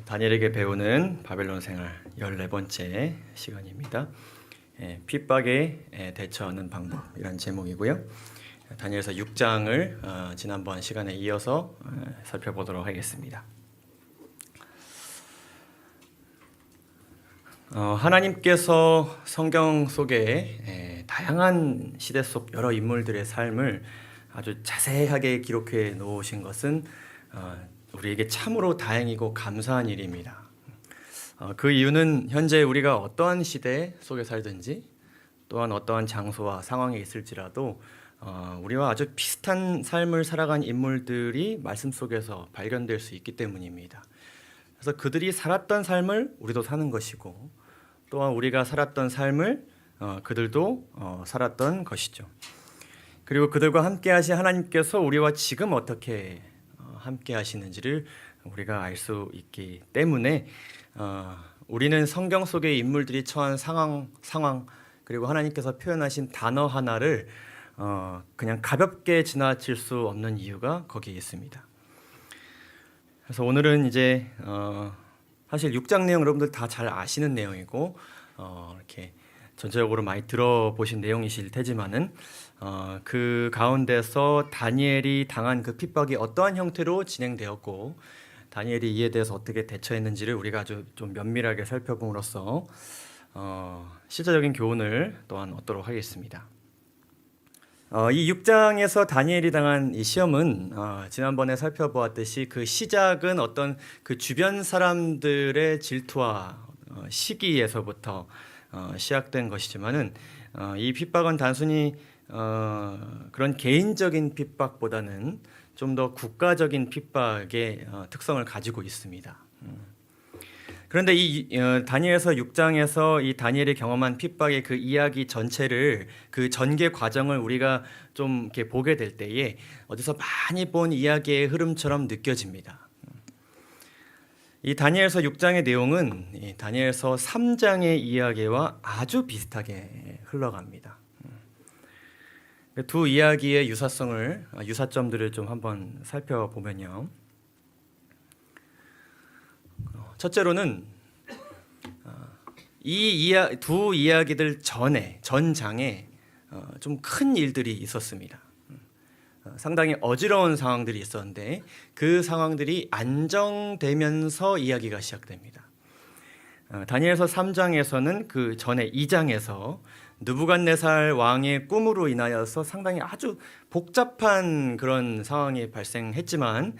다니엘에게 배우는 바벨론 생활 14번째 시간입니다. 핍박에 대처하는 방법이란 제목이고요. 다니엘서 6장을 지난번 시간에 이어서 살펴보도록 하겠습니다. 하나님께서 성경 속에 다양한 시대 속 여러 인물들의 삶을 아주 자세하게 기록해 놓으신 것은 우리에게 참으로 다행이고 감사한 일입니다. 그 이유는 현재 우리가 어떠한 시대 속에 살든지 또한 어떠한 장소와 상황에 있을지라도 우리와 아주 비슷한 삶을 살아간 인물들이 말씀 속에서 발견될 수 있기 때문입니다. 그래서 그들이 살았던 삶을 우리도 사는 것이고 또한 우리가 살았던 삶을 그들도 살았던 것이죠. 그리고 그들과 함께 하신 하나님께서 우리와 지금 어떻게 함께 하시는지를 우리가 알 수 있기 때문에 우리는 성경 속의 인물들이 처한 상황 그리고 하나님께서 표현하신 단어 하나를 그냥 가볍게 지나칠 수 없는 이유가 거기에 있습니다. 그래서 오늘은 이제 사실 6장 내용 여러분들 다 잘 아시는 내용이고 이렇게 전체적으로 많이 들어보신 내용이실 테지만은 그 가운데서 다니엘이 당한 그 핍박이 어떠한 형태로 진행되었고 다니엘이 이에 대해서 어떻게 대처했는지를 우리가 아주 좀 면밀하게 살펴봄으로써 실제적인 교훈을 또한 얻도록 하겠습니다. 이 6장에서 다니엘이 당한 이 시험은 지난번에 살펴보았듯이 그 시작은 어떤 그 주변 사람들의 질투와 시기에서부터 시작된 것이지만은 이 핍박은 단순히 그런 개인적인 핍박보다는 좀 더 국가적인 핍박의 특성을 가지고 있습니다. 그런데 이 다니엘서 6장에서 이 다니엘이 경험한 핍박의 그 이야기 전체를 그 전개 과정을 우리가 좀 이렇게 보게 될 때에 어디서 많이 본 이야기의 흐름처럼 느껴집니다. 이 다니엘서 6장의 내용은 이 다니엘서 3장의 이야기와 아주 비슷하게 흘러갑니다. 두 이야기의 유사점들을 좀 한번 살펴보면요. 첫째로는 이 두 이야기들 전장에 좀 큰 일들이 있었습니다. 상당히 어지러운 상황들이 있었는데 그 상황들이 안정되면서 이야기가 시작됩니다. 다니엘서 3장에서는 그 전에 2장에서 느부갓네살 왕의 꿈으로 인하여서 상당히 아주 복잡한 그런 상황이 발생했지만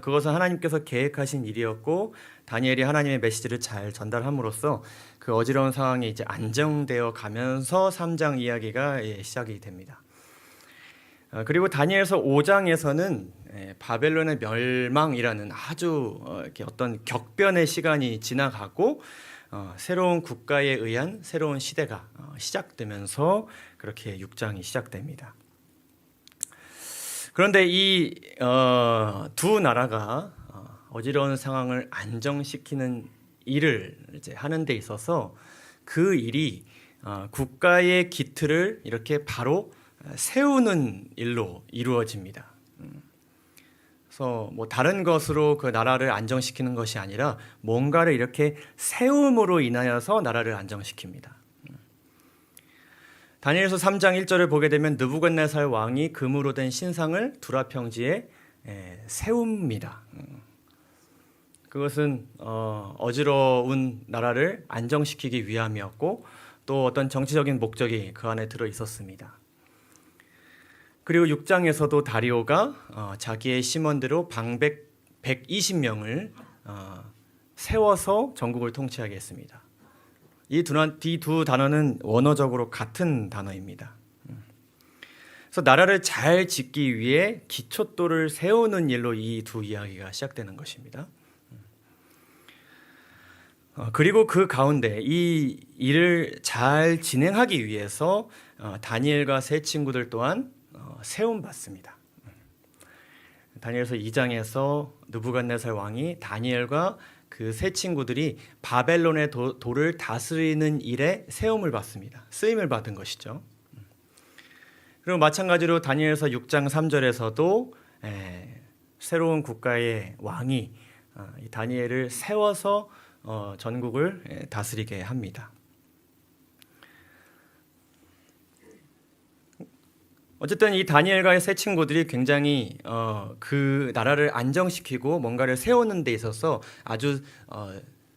그것은 하나님께서 계획하신 일이었고 다니엘이 하나님의 메시지를 잘 전달함으로써 그 어지러운 상황이 이제 안정되어 가면서 3장 이야기가 시작이 됩니다. 그리고 다니엘서 5장에서는 바벨론의 멸망이라는 아주 이렇게 어떤 격변의 시간이 지나가고 새로운 국가에 의한 새로운 시대가 시작되면서 그렇게 6장이 시작됩니다. 그런데 이 두 나라가 어지러운 상황을 안정시키는 일을 이제 하는 데 있어서 그 일이 국가의 기틀을 이렇게 바로 세우는 일로 이루어집니다. 그래서 뭐 다른 것으로 그 나라를 안정시키는 것이 아니라 뭔가를 이렇게 세움으로 인하여서 나라를 안정시킵니다. 다니엘서 3장 1절을 보게 되면 느부갓네살 왕이 금으로 된 신상을 두라 평지에 세웁니다. 그것은 어지러운 나라를 안정시키기 위함이었고 또 어떤 정치적인 목적이 그 안에 들어 있었습니다. 그리고 6장에서도 다리오가 자기의 심원대로 방백 120명을 세워서 전국을 통치하게 했습니다. 이 두 단어는 원어적으로 같은 단어입니다. 그래서 나라를 잘 짓기 위해 기초돌을 세우는 일로 이 두 이야기가 시작되는 것입니다. 그리고 그 가운데 이 일을 잘 진행하기 위해서 다니엘과 세 친구들 또한 세움받습니다. 다니엘서 2장에서 느부갓네살 왕이 다니엘과 그 세 친구들이 바벨론의 도를 다스리는 일에 세움을 받습니다. 쓰임을 받은 것이죠. 그리고 마찬가지로 다니엘서 6장 3절에서도 새로운 국가의 왕이 이 다니엘을 세워서 전국을 다스리게 합니다. 어쨌든 이 다니엘과의 세 친구들이 굉장히 그 나라를 안정시키고 뭔가를 세우는 데 있어서 아주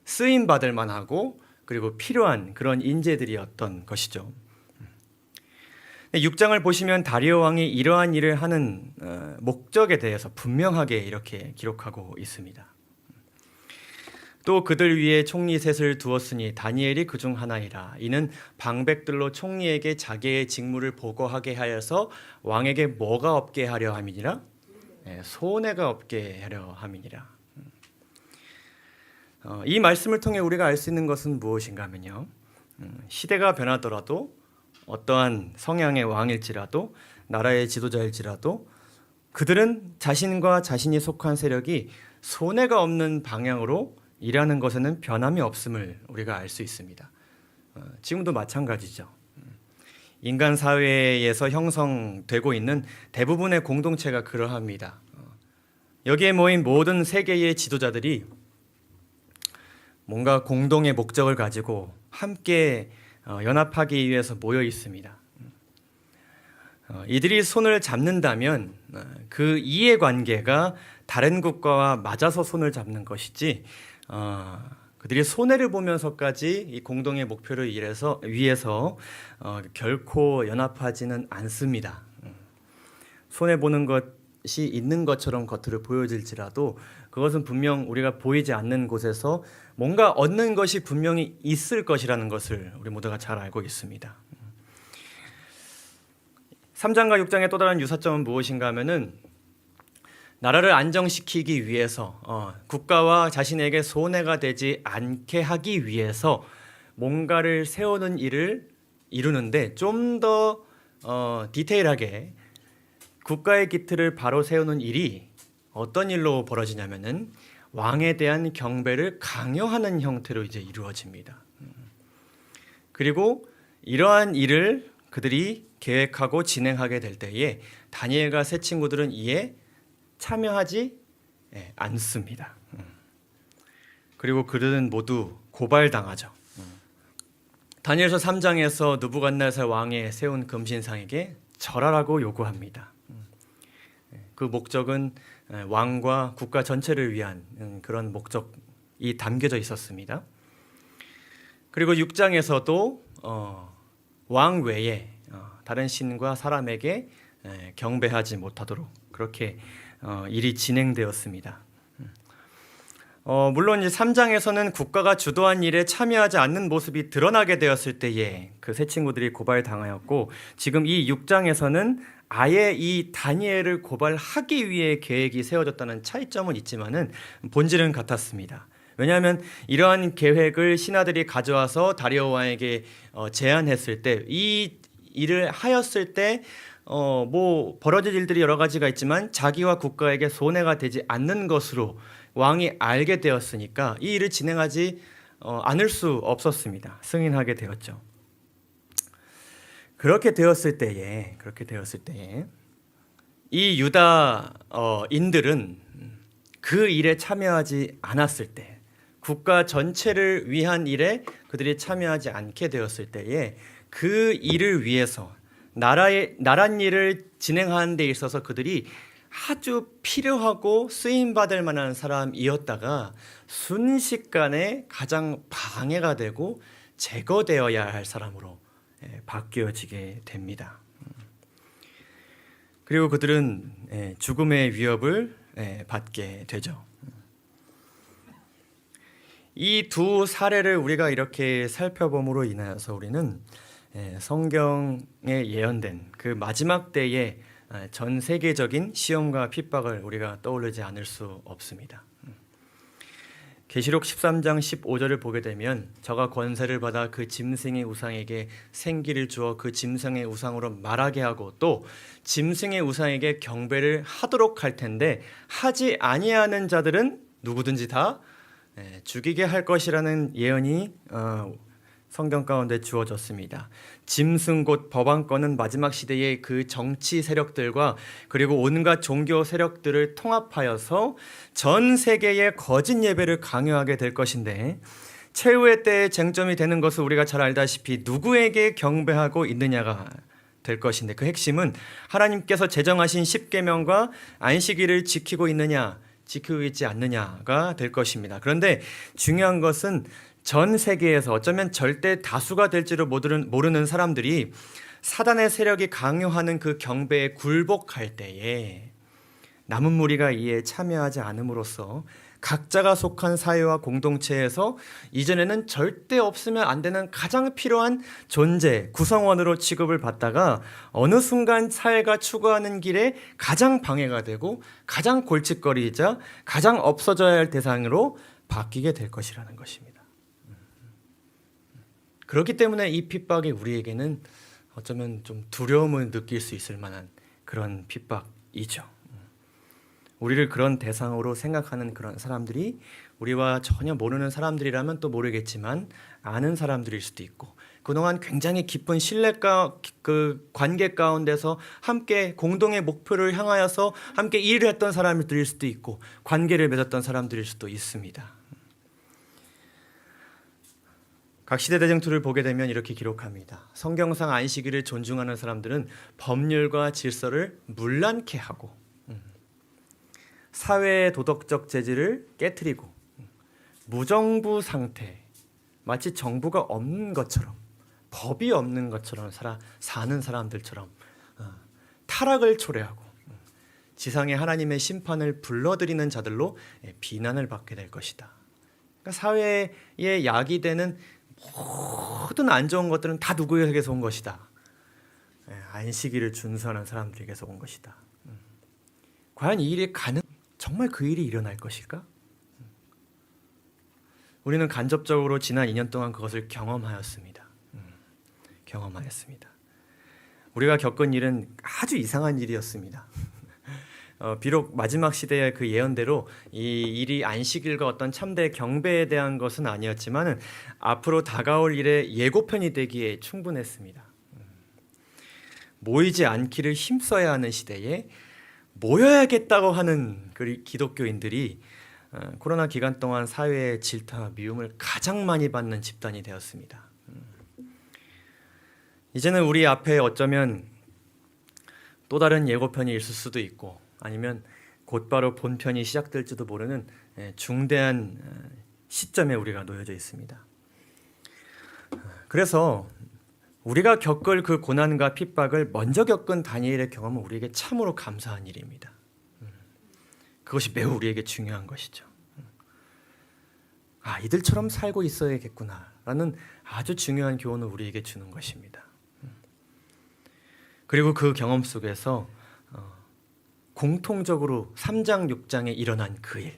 쓰임 받을 만하고 그리고 필요한 그런 인재들이었던 것이죠. 6장을 보시면 다리오 왕이 이러한 일을 하는 목적에 대해서 분명하게 이렇게 기록하고 있습니다. 또 그들 위에 총리 셋을 두었으니 다니엘이 그중 하나이라. 이는 방백들로 총리에게 자기의 직무를 보고하게 하여서 왕에게 뭐가 없게 하려 함이니라? 손해가 없게 하려 함이니라. 이 말씀을 통해 우리가 알 수 있는 것은 무엇인가 하면요, 시대가 변하더라도 어떠한 성향의 왕일지라도 나라의 지도자일지라도 그들은 자신과 자신이 속한 세력이 손해가 없는 방향으로 일하는 것에는 변함이 없음을 우리가 알 수 있습니다. 지금도 마찬가지죠. 인간 사회에서 형성되고 있는 대부분의 공동체가 그러합니다. 여기에 모인 모든 세계의 지도자들이 뭔가 공동의 목적을 가지고 함께 연합하기 위해서 모여 있습니다. 이들이 손을 잡는다면 그 이해관계가 다른 국가와 맞아서 손을 잡는 것이지 그들이 손해를 보면서까지 이 공동의 목표를 위해서 결코 연합하지는 않습니다. 손해보는 것이 있는 것처럼 겉으로 보여질지라도 그것은 분명 우리가 보이지 않는 곳에서 뭔가 얻는 것이 분명히 있을 것이라는 것을 우리 모두가 잘 알고 있습니다. 3장과 6장의 또 다른 유사점은 무엇인가 하면은 나라를 안정시키기 위해서 국가와 자신에게 손해가 되지 않게 하기 위해서 뭔가를 세우는 일을 이루는데 좀 더 디테일하게 국가의 기틀을 바로 세우는 일이 어떤 일로 벌어지냐면은 왕에 대한 경배를 강요하는 형태로 이제 이루어집니다. 그리고 이러한 일을 그들이 계획하고 진행하게 될 때에 다니엘과 세 친구들은 이에 참여하지 않습니다. 그리고 그들은 모두 고발당하죠. 다니엘서 3장에서 느부갓네살 왕의 세운 금신상에게 절하라고 요구합니다. 그 목적은 왕과 국가 전체를 위한 그런 목적이 담겨져 있었습니다. 그리고 6장에서도 왕 외에 다른 신과 사람에게 경배하지 못하도록 그렇게 일이 진행되었습니다. 물론 이제 3장에서는 국가가 주도한 일에 참여하지 않는 모습이 드러나게 되었을 때에 그 세 친구들이 고발당하였고, 지금 이 6장에서는 아예 이 다니엘을 고발하기 위해 계획이 세워졌다는 차이점은 있지만은 본질은 같았습니다. 왜냐하면 이러한 계획을 신하들이 가져와서 다리오 왕에게 제안했을 때, 이 일을 하였을 때 뭐 벌어질 일들이 여러 가지가 있지만 자기와 국가에게 손해가 되지 않는 것으로 왕이 알게 되었으니까 이 일을 진행하지 않을 수 없었습니다. 승인하게 되었죠. 그렇게 되었을 때에 이 유다인들은 그 일에 참여하지 않았을 때, 국가 전체를 위한 일에 그들이 참여하지 않게 되었을 때에 그 일을 위해서 나라 일을 진행하는 데 있어서 그들이 아주 필요하고 쓰임받을 만한 사람이었다가 순식간에 가장 방해가 되고 제거되어야 할 사람으로 바뀌어지게 됩니다. 그리고 그들은 죽음의 위협을 받게 되죠. 이 두 사례를 우리가 이렇게 살펴봄으로 인하여서 우리는 성경에 예언된 그 마지막 때의 전 세계적인 시험과 핍박을 우리가 떠올리지 않을 수 없습니다. 계시록 13장 15절을 보게 되면 저가 권세를 받아 그 짐승의 우상에게 생기를 주어 그 짐승의 우상으로 말하게 하고 또 짐승의 우상에게 경배를 하도록 할 텐데 하지 아니하는 자들은 누구든지 다 죽이게 할 것이라는 예언이 성경 가운데 주어졌습니다. 짐승 곧 법왕권은 마지막 시대의 그 정치 세력들과 그리고 온갖 종교 세력들을 통합하여서 전 세계의 거짓 예배를 강요하게 될 것인데, 최후의 때에 쟁점이 되는 것은 우리가 잘 알다시피 누구에게 경배하고 있느냐가 될 것인데, 그 핵심은 하나님께서 제정하신 십계명과 안식일을 지키고 있느냐 지키고 있지 않느냐가 될 것입니다. 그런데 중요한 것은 전 세계에서 어쩌면 절대 다수가 될지도 모르는 사람들이 사단의 세력이 강요하는 그 경배에 굴복할 때에 남은 무리가 이에 참여하지 않음으로써 각자가 속한 사회와 공동체에서 이전에는 절대 없으면 안 되는 가장 필요한 존재, 구성원으로 취급을 받다가 어느 순간 사회가 추구하는 길에 가장 방해가 되고 가장 골칫거리이자 가장 없어져야 할 대상으로 바뀌게 될 것이라는 것입니다. 그렇기 때문에 이 핍박이 우리에게는 어쩌면 좀 두려움을 느낄 수 있을 만한 그런 핍박이죠. 우리를 그런 대상으로 생각하는 그런 사람들이 우리와 전혀 모르는 사람들이라면 또 모르겠지만 아는 사람들일 수도 있고, 그동안 굉장히 깊은 신뢰가 그 관계 가운데서 함께 공동의 목표를 향하여서 함께 일을 했던 사람들일 수도 있고 관계를 맺었던 사람들일 수도 있습니다. 각 시대 대쟁투를 보게 되면 이렇게 기록합니다. 성경상 안식일을 존중하는 사람들은 법률과 질서를 문란케 하고 사회의 도덕적 재질을 깨트리고 무정부 상태, 마치 정부가 없는 것처럼 법이 없는 것처럼 사는 사람들처럼 타락을 초래하고 지상에 하나님의 심판을 불러들이는 자들로 비난을 받게 될 것이다. 그러니까 사회에 약이 되는 모든 안 좋은 것들은 다 누구에게서 온 것이다. 안식일을 준수하는 사람들에게서 온 것이다. 과연 이 일이 정말 그 일이 일어날 것일까? 우리는 간접적으로 지난 2년 동안 그것을 경험하였습니다. 우리가 겪은 일은 아주 이상한 일이었습니다. 비록 마지막 시대의 그 예언대로 이 일이 안식일과 어떤 참된 경배에 대한 것은 아니었지만 앞으로 다가올 일의 예고편이 되기에 충분했습니다. 모이지 않기를 힘써야 하는 시대에 모여야겠다고 하는 그 기독교인들이 코로나 기간 동안 사회의 질타와 미움을 가장 많이 받는 집단이 되었습니다. 이제는 우리 앞에 어쩌면 또 다른 예고편이 있을 수도 있고 아니면 곧바로 본편이 시작될지도 모르는 중대한 시점에 우리가 놓여져 있습니다. 그래서 우리가 겪을 그 고난과 핍박을 먼저 겪은 다니엘의 경험은 우리에게 참으로 감사한 일입니다. 그것이 매우 우리에게 중요한 것이죠. 이들처럼 살고 있어야겠구나라는 아주 중요한 교훈을 우리에게 주는 것입니다. 그리고 그 경험 속에서 공통적으로 3장 6장에 일어난 그 일,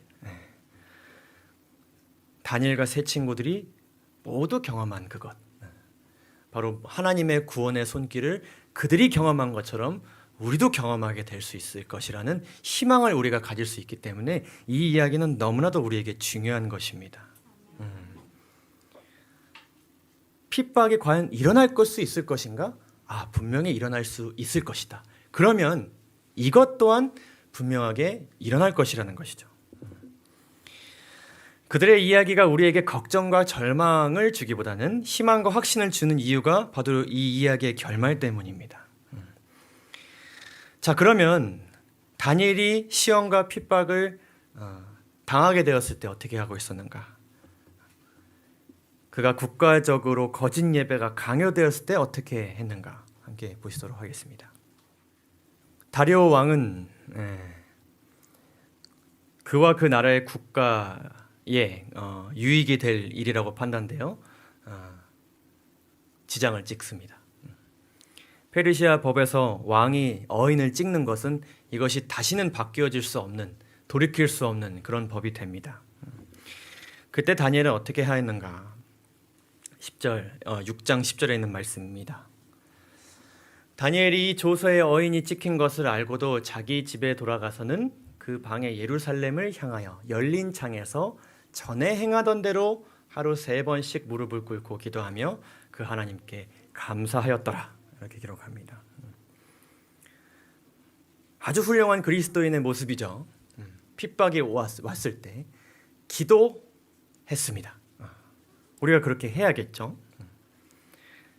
다니엘과 세 친구들이 모두 경험한 그것, 바로 하나님의 구원의 손길을 그들이 경험한 것처럼 우리도 경험하게 될 수 있을 것이라는 희망을 우리가 가질 수 있기 때문에 이 이야기는 너무나도 우리에게 중요한 것입니다. 핍박이 과연 일어날 수 있을 것인가? 분명히 일어날 수 있을 것이다. 그러면 이것 또한 분명하게 일어날 것이라는 것이죠. 그들의 이야기가 우리에게 걱정과 절망을 주기보다는 희망과 확신을 주는 이유가 바로 이 이야기의 결말 때문입니다. 자, 그러면 다니엘이 시험과 핍박을 당하게 되었을 때 어떻게 하고 있었는가? 그가 국가적으로 거짓 예배가 강요되었을 때 어떻게 했는가? 함께 보시도록 하겠습니다. 다리오 왕은 그와 그 나라의 국가에 유익이 될 일이라고 판단되어 지장을 찍습니다. 페르시아 법에서 왕이 어인을 찍는 것은 이것이 다시는 바뀌어질 수 없는, 돌이킬 수 없는 그런 법이 됩니다. 그때 다니엘은 어떻게 하였는가? 6장 10절에 있는 말씀입니다. 다니엘이 조서에 어인이 찍힌 것을 알고도 자기 집에 돌아가서는 그 방에 예루살렘을 향하여 열린 창에서 전에 행하던 대로 하루 3번씩 무릎을 꿇고 기도하며 그 하나님께 감사하였더라. 이렇게 기록합니다. 아주 훌륭한 그리스도인의 모습이죠. 핍박이 왔을 때 기도했습니다. 우리가 그렇게 해야겠죠.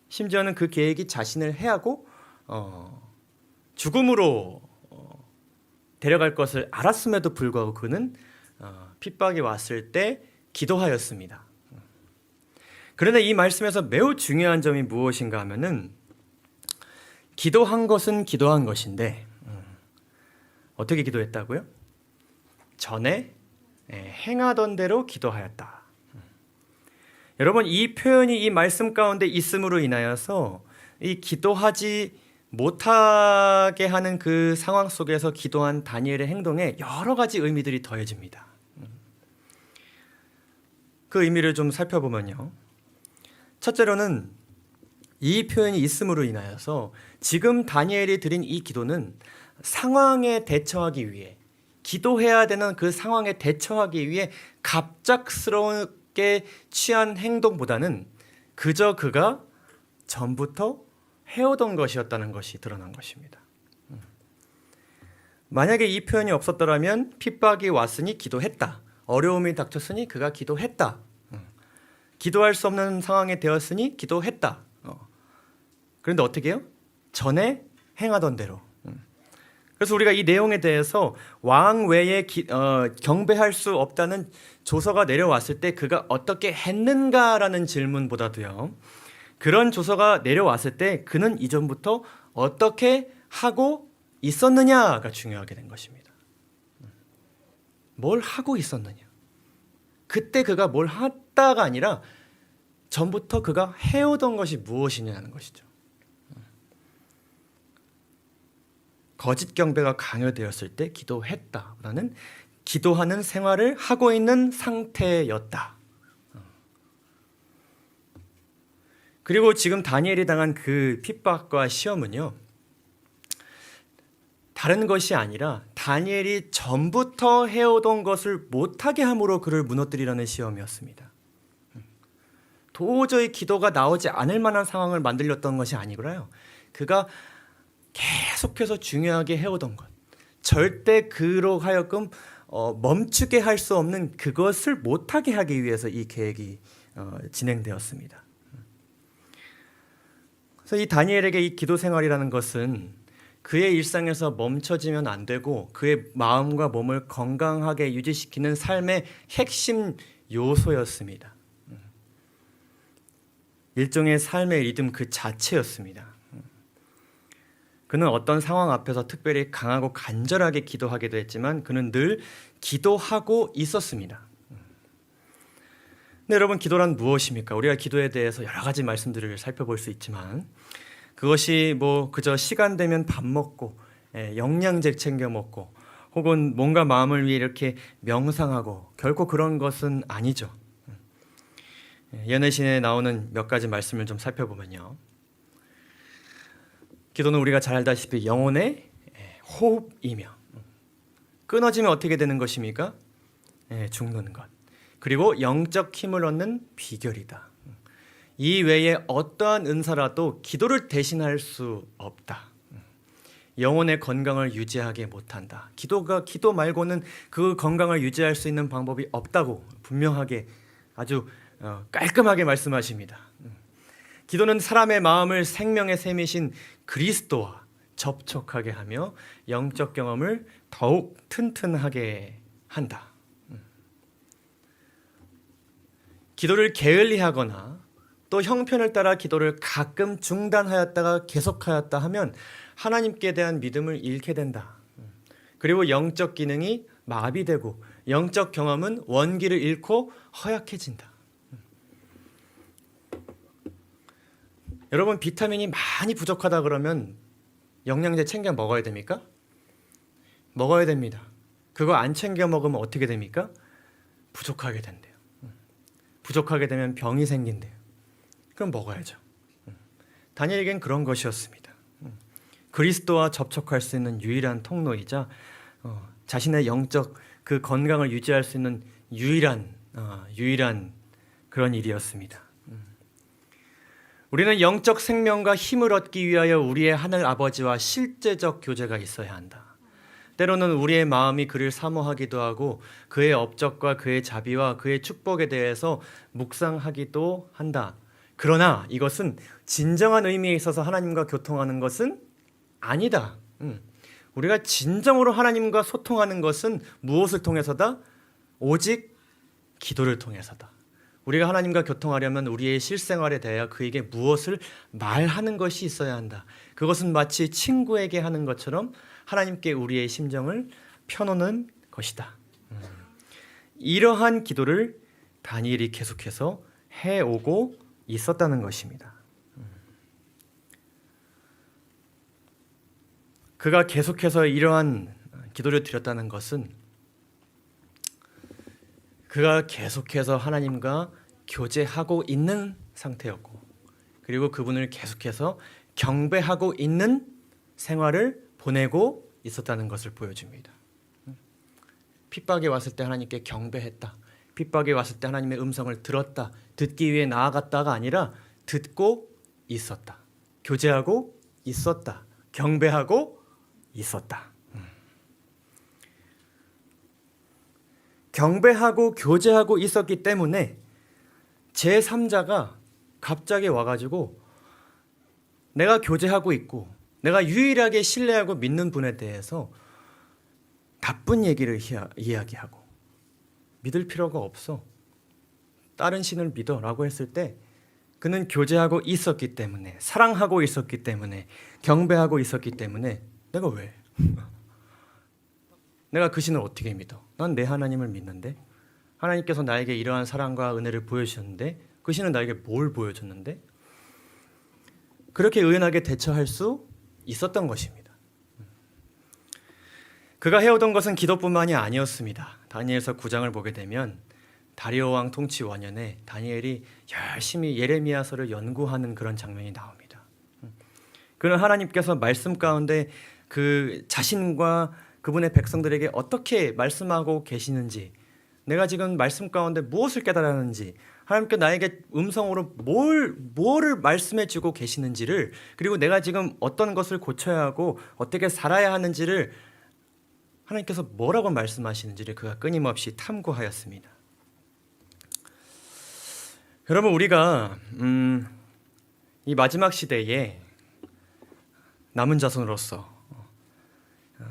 심지어는 그 계획이 자신을 해하고 죽음으로 데려갈 것을 알았음에도 불구하고 그는 핍박이 왔을 때 기도하였습니다. 그런데 이 말씀에서 매우 중요한 점이 무엇인가 하면은 기도한 것은 기도한 것인데 어떻게 기도했다고요? 전에 행하던 대로 기도하였다. 여러분, 이 표현이 이 말씀 가운데 있음으로 인하여서 이 기도하지 못하게 하는 그 상황 속에서 기도한 다니엘의 행동에 여러 가지 의미들이 더해집니다. 그 의미를 좀 살펴보면요, 첫째로는 이 표현이 있음으로 인하여서 지금 다니엘이 드린 이 기도는 상황에 대처하기 위해, 기도해야 되는 그 상황에 대처하기 위해 갑작스럽게 취한 행동보다는 그저 그가 전부터 해오던 것이었다는 것이 드러난 것입니다. 만약에 이 표현이 없었더라면 핍박이 왔으니 기도했다, 어려움이 닥쳤으니 그가 기도했다, 기도할 수 없는 상황에 되었으니 기도했다. 그런데 어떻게 해요? 전에 행하던 대로. 그래서 우리가 이 내용에 대해서 왕 외에 경배할 수 없다는 조서가 내려왔을 때 그가 어떻게 했는가라는 질문보다도요, 그런 조서가 내려왔을 때 그는 이전부터 어떻게 하고 있었느냐가 중요하게 된 것입니다. 뭘 하고 있었느냐, 그때 그가 뭘 했다가 아니라 전부터 그가 해오던 것이 무엇이냐는 것이죠. 거짓 경배가 강요되었을 때 기도했다보다는 기도하는 생활을 하고 있는 상태였다. 그리고 지금 다니엘이 당한 그 핍박과 시험은요, 다른 것이 아니라 다니엘이 전부터 해오던 것을 못하게 함으로 그를 무너뜨리려는 시험이었습니다. 도저히 기도가 나오지 않을 만한 상황을 만들렸던 것이 아니고요, 그가 계속해서 중요하게 해오던 것, 절대 그로 하여금 멈추게 할 수 없는 그것을 못하게 하기 위해서 이 계획이 진행되었습니다. 그래서 이 다니엘에게 이 기도 생활이라는 것은 그의 일상에서 멈춰지면 안 되고 그의 마음과 몸을 건강하게 유지시키는 삶의 핵심 요소였습니다. 일종의 삶의 리듬 그 자체였습니다. 그는 어떤 상황 앞에서 특별히 강하고 간절하게 기도하기도 했지만 그는 늘 기도하고 있었습니다. 근데 여러분, 기도란 무엇입니까? 우리가 기도에 대해서 여러 가지 말씀들을 살펴볼 수 있지만 그것이 뭐 그저 시간 되면 밥 먹고 영양제 챙겨 먹고 혹은 뭔가 마음을 위해 이렇게 명상하고, 결코 그런 것은 아니죠. 연애신에 나오는 몇 가지 말씀을 좀 살펴보면요, 기도는 우리가 잘 알다시피 영혼의 호흡이며 끊어지면 어떻게 되는 것입니까? 죽는 것. 그리고 영적 힘을 얻는 비결이다. 이 외에 어떠한 은사라도 기도를 대신할 수 없다. 영혼의 건강을 유지하게 못한다. 기도 말고는 그 건강을 유지할 수 있는 방법이 없다고 분명하게 아주 깔끔하게 말씀하십니다. 기도는 사람의 마음을 생명의 샘이신 그리스도와 접촉하게 하며 영적 경험을 더욱 튼튼하게 한다. 기도를 게을리하거나 또 형편을 따라 기도를 가끔 중단하였다가 계속하였다 하면 하나님께 대한 믿음을 잃게 된다. 그리고 영적 기능이 마비되고 영적 경험은 원기를 잃고 허약해진다. 여러분, 비타민이 많이 부족하다 그러면 영양제 챙겨 먹어야 됩니까? 먹어야 됩니다. 그거 안 챙겨 먹으면 어떻게 됩니까? 부족하게 된대요. 부족하게 되면 병이 생긴대요. 그럼 먹어야죠. 다니엘에겐 그런 것이었습니다. 그리스도와 접촉할 수 있는 유일한 통로이자 자신의 영적 그 건강을 유지할 수 있는 유일한 그런 일이었습니다. 우리는 영적 생명과 힘을 얻기 위하여 우리의 하늘 아버지와 실제적 교제가 있어야 한다. 때로는 우리의 마음이 그를 사모하기도 하고 그의 업적과 그의 자비와 그의 축복에 대해서 묵상하기도 한다. 그러나 이것은 진정한 의미에 있어서 하나님과 교통하는 것은 아니다. 우리가 진정으로 하나님과 소통하는 것은 무엇을 통해서다? 오직 기도를 통해서다. 우리가 하나님과 교통하려면 우리의 실생활에 대하여 그에게 무엇을 말하는 것이 있어야 한다. 그것은 마치 친구에게 하는 것처럼 하나님께 우리의 심정을 펴놓는 것이다. 이러한 기도를 다니엘이 계속해서 해오고 있었다는 것입니다. 그가 계속해서 이러한 기도를 드렸다는 것은 그가 계속해서 하나님과 교제하고 있는 상태였고, 그리고 그분을 계속해서 경배하고 있는 생활을 보내고 있었다는 것을 보여줍니다. 핍박이 왔을 때 하나님께 경배했다. 핍박이 왔을 때 하나님의 음성을 들었다. 듣기 위해 나아갔다가 아니라 듣고 있었다. 교제하고 있었다. 경배하고 있었다. 경배하고 교제하고 있었기 때문에 제3자가 갑자기 와가지고 내가 교제하고 있고 내가 유일하게 신뢰하고 믿는 분에 대해서 나쁜 얘기를 이야기하고 믿을 필요가 없어. 다른 신을 믿어 라고 했을 때 그는 교제하고 있었기 때문에, 사랑하고 있었기 때문에, 경배하고 있었기 때문에 내가 왜? 내가 그 신을 어떻게 믿어? 난 내 하나님을 믿는데, 하나님께서 나에게 이러한 사랑과 은혜를 보여주셨는데 그 신은 나에게 뭘 보여줬는데? 그렇게 의연하게 대처할 수 있었던 것입니다. 그가 해오던 것은 기도뿐만이 아니었습니다. 다니엘서 9장을 보게 되면 다리오 왕 통치 원년에 다니엘이 열심히 예레미야서를 연구하는 그런 장면이 나옵니다. 그는 하나님께서 말씀 가운데 그 자신과 그분의 백성들에게 어떻게 말씀하고 계시는지, 내가 지금 말씀 가운데 무엇을 깨달았는지, 하나님께 나에게 음성으로 뭐를 말씀해 주고 계시는지를, 그리고 내가 지금 어떤 것을 고쳐야 하고 어떻게 살아야 하는지를, 하나님께서 뭐라고 말씀하시는지를 그가 끊임없이 탐구하였습니다. 여러분, 우리가 이 마지막 시대에 남은 자손으로서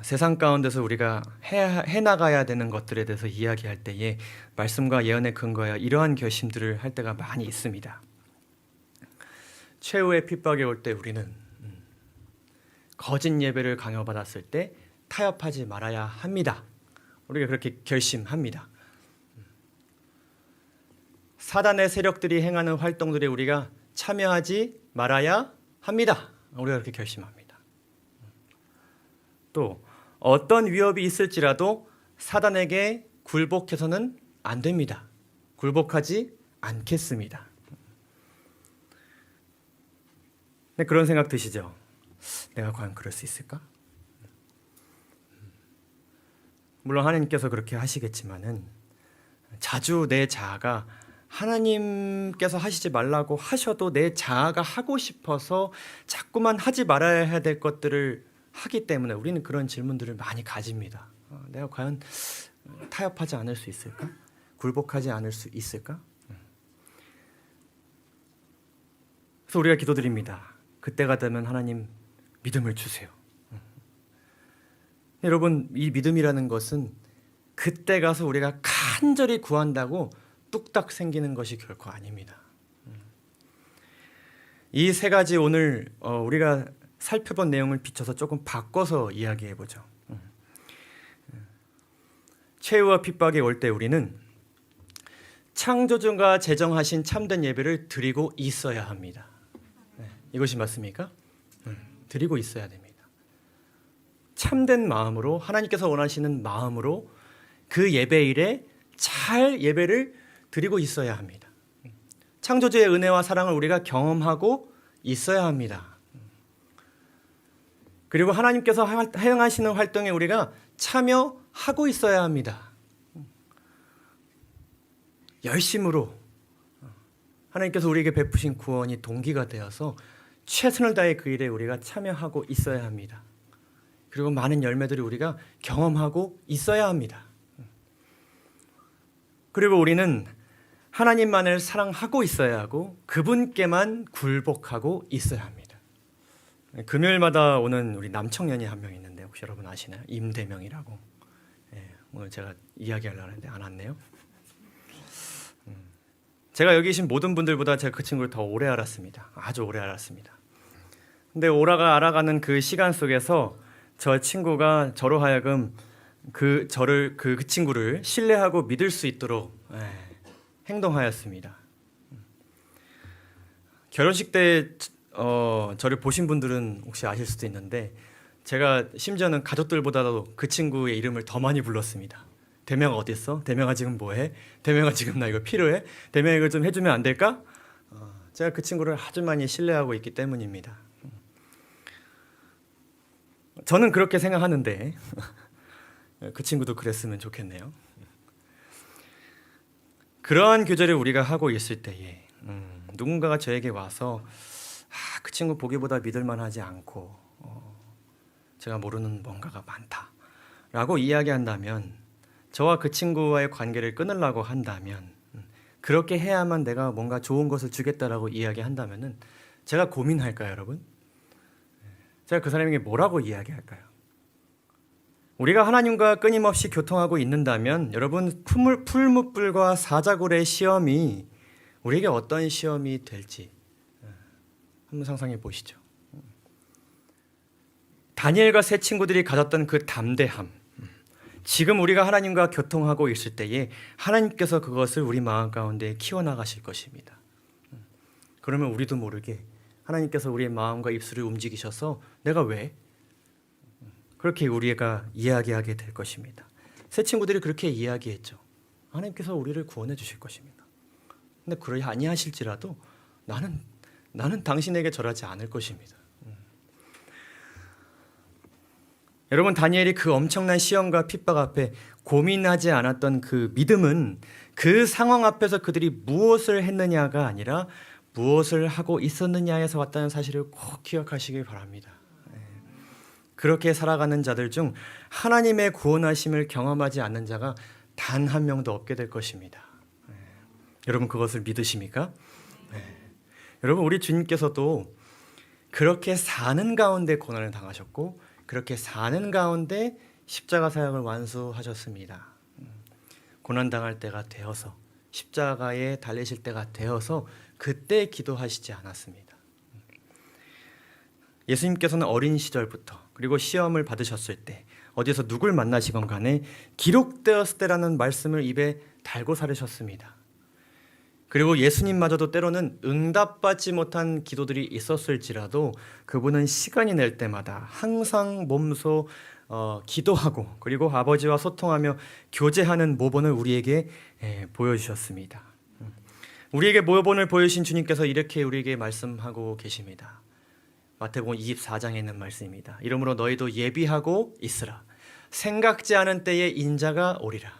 세상 가운데서 우리가 해나가야 되는 것들에 대해서 이야기할 때에 말씀과 예언에 근거하여 이러한 결심들을 할 때가 많이 있습니다. 최후의 핍박이 올 때 우리는 거짓 예배를 강요받았을 때 타협하지 말아야 합니다. 우리가 그렇게 결심합니다. 사단의 세력들이 행하는 활동들에 우리가 참여하지 말아야 합니다. 우리가 그렇게 결심합니다. 또 어떤 위협이 있을지라도 사단에게 굴복해서는 안 됩니다. 굴복하지 않겠습니다. 네, 그런 생각 드시죠? 내가 과연 그럴 수 있을까? 물론 하나님께서 그렇게 하시겠지만은 자주 내 자아가 하나님께서 하시지 말라고 하셔도 내 자아가 하고 싶어서 자꾸만 하지 말아야 될 것들을 하기 때문에 우리는 그런 질문들을 많이 가집니다. 내가 과연 타협하지 않을 수 있을까? 굴복하지 않을 수 있을까? 그래서 우리가 기도드립니다. 그때가 되면 하나님 믿음을 주세요. 여러분, 이 믿음이라는 것은 그때 가서 우리가 간절히 구한다고 뚝딱 생기는 것이 결코 아닙니다. 이 세 가지 오늘 우리가 살펴본 내용을 비춰서 조금 바꿔서 이야기해 보죠. 최후와 핍박이 올 때 우리는 창조주가 제정하신 참된 예배를 드리고 있어야 합니다. 이것이 맞습니까? 드리고 있어야 됩니다. 참된 마음으로, 하나님께서 원하시는 마음으로 그 예배일에 잘 예배를 드리고 있어야 합니다. 창조주의 은혜와 사랑을 우리가 경험하고 있어야 합니다. 그리고 하나님께서 행하시는 활동에 우리가 참여하고 있어야 합니다. 열심으로 하나님께서 우리에게 베푸신 구원이 동기가 되어서 최선을 다해 그 일에 우리가 참여하고 있어야 합니다. 그리고 많은 열매들을 우리가 경험하고 있어야 합니다. 그리고 우리는 하나님만을 사랑하고 있어야 하고 그분께만 굴복하고 있어야 합니다. 금요일마다 오는 우리 남청년이 한 명 있는데 혹시 여러분 아시나요? 임대명이라고. 오늘 제가 이야기하려고 하는데 안 왔네요. 제가 여기 계신 모든 분들보다 제가 그 친구를 더 오래 알았습니다. 아주 오래 알았습니다. 근데 오라가 알아가는 그 시간 속에서 저 친구가 저로 하여금 그 친구를 신뢰하고 믿을 수 있도록 행동하였습니다. 결혼식 때 저를 보신 분들은 혹시 아실 수도 있는데 제가 심지어는 가족들보다도 그 친구의 이름을 더 많이 불렀습니다. 대명아 어디 있어? 대명아 지금 뭐해? 대명아 지금 나 이거 필요해? 대명아 이거 좀 해주면 안 될까? 제가 그 친구를 아주 많이 신뢰하고 있기 때문입니다. 저는 그렇게 생각하는데 그 친구도 그랬으면 좋겠네요. 그러한 교제를 우리가 하고 있을 때에 누군가가 저에게 와서 그 친구 보기보다 믿을만하지 않고 제가 모르는 뭔가가 많다라고 이야기한다면 저와 그 친구와의 관계를 끊으려고 한다면 그렇게 해야만 내가 뭔가 좋은 것을 주겠다라고 이야기한다면은 제가 고민할까요, 여러분? 제가 그 사람에게 뭐라고 이야기할까요? 우리가 하나님과 끊임없이 교통하고 있는다면 여러분 풀무불과 사자굴의 시험이 우리에게 어떤 시험이 될지 한번 상상해 보시죠. 다니엘과 세 친구들이 가졌던 그 담대함, 지금 우리가 하나님과 교통하고 있을 때에 하나님께서 그것을 우리 마음 가운데 키워나가실 것입니다. 그러면 우리도 모르게 하나님께서 우리의 마음과 입술을 움직이셔서 내가 왜? 그렇게 우리가 이야기하게 될 것입니다. 세 친구들이 그렇게 이야기했죠. 하나님께서 우리를 구원해 주실 것입니다. 근데 그러지 아니하실지라도 나는 당신에게 절하지 않을 것입니다. 여러분 다니엘이 그 엄청난 시험과 핍박 앞에 고민하지 않았던 그 믿음은 그 상황 앞에서 그들이 무엇을 했느냐가 아니라 무엇을 하고 있었느냐에서 왔다는 사실을 꼭 기억하시길 바랍니다. 그렇게 살아가는 자들 중 하나님의 구원하심을 경험하지 않는 자가 단 한 명도 없게 될 것입니다. 여러분 그것을 믿으십니까? 여러분 우리 주님께서도 그렇게 사는 가운데 고난을 당하셨고 그렇게 사는 가운데 십자가 사역을 완수하셨습니다. 고난당할 때가 되어서 십자가에 달리실 때가 되어서 그때 기도하시지 않았습니다. 예수님께서는 어린 시절부터 그리고 시험을 받으셨을 때 어디서 누굴 만나시건 간에 기록되었을 때라는 말씀을 입에 달고 살으셨습니다. 그리고 예수님마저도 때로는 응답받지 못한 기도들이 있었을지라도 그분은 시간이 낼 때마다 항상 몸소 기도하고 그리고 아버지와 소통하며 교제하는 모본을 우리에게 보여주셨습니다. 우리에게 모본을 보여주신 주님께서 이렇게 우리에게 말씀하고 계십니다. 마태복음 24장에 있는 말씀입니다. 이러므로 너희도 예비하고 있으라. 생각지 않은 때에 인자가 오리라.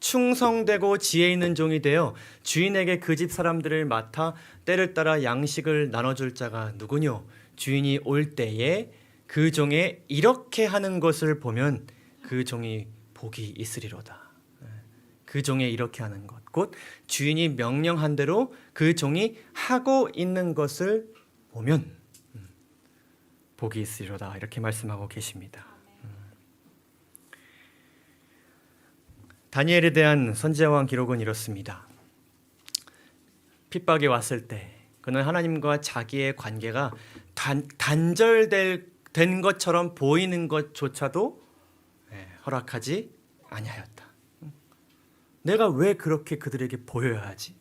충성되고 지혜 있는 종이 되어 주인에게 그 집 사람들을 맡아 때를 따라 양식을 나눠줄 자가 누구뇨? 주인이 올 때에 그 종의 이렇게 하는 것을 보면 그 종이 복이 있으리로다. 그 종의 이렇게 하는 것, 곧 주인이 명령한 대로 그 종이 하고 있는 것을 보면 복이 있으리로다. 이렇게 말씀하고 계십니다. 다니엘에 대한 선지자왕 기록은 이렇습니다. 핍박이 왔을 때 그는 하나님과 자기의 관계가 단절된 것처럼 보이는 것조차도 허락하지 아니하였다. 내가 왜 그렇게 그들에게 보여야 하지?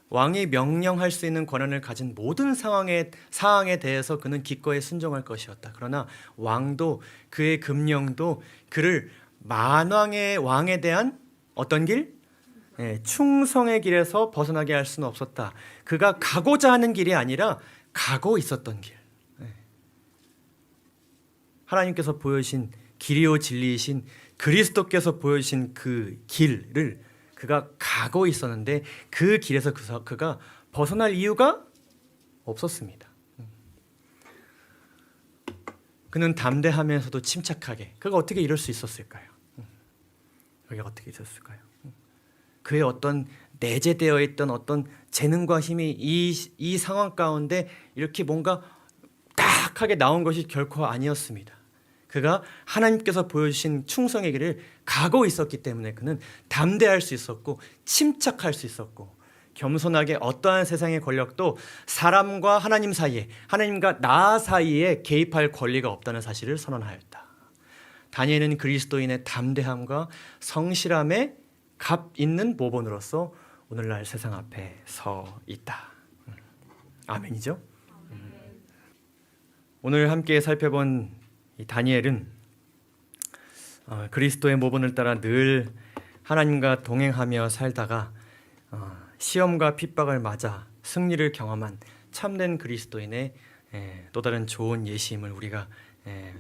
왕이 명령할 수 있는 권한을 가진 모든 사항에 대해서 그는 기꺼이 순종할 것이었다. 그러나 왕도 그의 금령도 그를 만왕의 왕에 대한 어떤 길? 충성의 길에서 벗어나게 할 수는 없었다. 그가 가고자 하는 길이 아니라 가고 있었던 길. 하나님께서 보여주신 길이요 진리이신 그리스도께서 보여주신 그 길을 그가 가고 있었는데 그 길에서 그가 벗어날 이유가 없었습니다. 그는 담대하면서도 침착하게, 그가 어떻게 이럴 수 있었을까요? 그게 어떻게 있었을까요? 그의 어떤 내재되어 있던 어떤 재능과 힘이 이 상황 가운데 이렇게 뭔가 딱하게 나온 것이 결코 아니었습니다. 그가 하나님께서 보여주신 충성의 길을 가고 있었기 때문에 그는 담대할 수 있었고 침착할 수 있었고 겸손하게 어떠한 세상의 권력도 사람과 하나님 사이에, 하나님과 나 사이에 개입할 권리가 없다는 사실을 선언하였다. 다니엘은 그리스도인의 담대함과 성실함에 값 있는 모본으로서 오늘날 세상 앞에 서 있다. 아멘이죠? 오늘 함께 살펴본 이 다니엘은 그리스도의 모본을 따라 늘 하나님과 동행하며 살다가 시험과 핍박을 맞아 승리를 경험한 참된 그리스도인의 또 다른 좋은 예시임을 우리가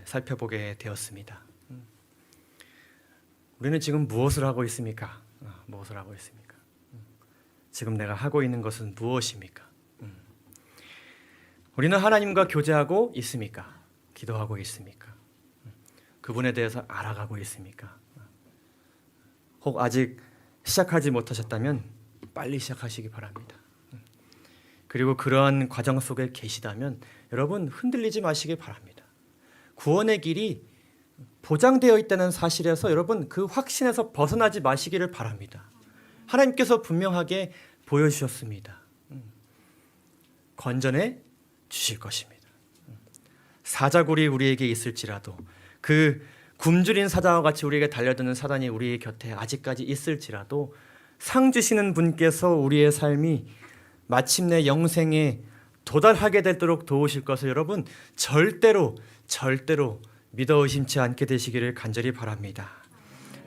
살펴보게 되었습니다. 우리는 지금 무엇을 하고 있습니까? 무엇을 하고 있습니까? 지금 내가 하고 있는 것은 무엇입니까? 우리는 하나님과 교제하고 있습니까? 기도하고 있습니까? 그분에 대해서 알아가고 있습니까? 혹 아직 시작하지 못하셨다면 빨리 시작하시기 바랍니다. 그리고 그러한 과정 속에 계시다면 여러분 흔들리지 마시기 바랍니다. 구원의 길이 보장되어 있다는 사실에서 여러분 그 확신에서 벗어나지 마시기를 바랍니다. 하나님께서 분명하게 보여주셨습니다. 건전해 주실 것입니다. 사자굴이 우리에게 있을지라도 그 굶주린 사자와 같이 우리에게 달려드는 사단이 우리 곁에 아직까지 있을지라도 상 주시는 분께서 우리의 삶이 마침내 영생에 도달하게 되도록 도우실 것을 여러분 절대로 믿어 의심치 않게 되시기를 간절히 바랍니다.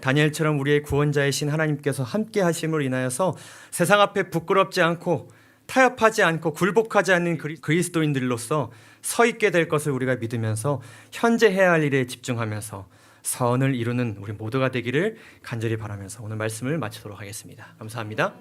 다니엘처럼 우리의 구원자이신 하나님께서 함께 하심으로 인하여서 세상 앞에 부끄럽지 않고 타협하지 않고 굴복하지 않는 그리스도인들로서 서 있게 될 것을 우리가 믿으면서 현재 해야 할 일에 집중하면서 선을 이루는 우리 모두가 되기를 간절히 바라면서 오늘 말씀을 마치도록 하겠습니다. 감사합니다.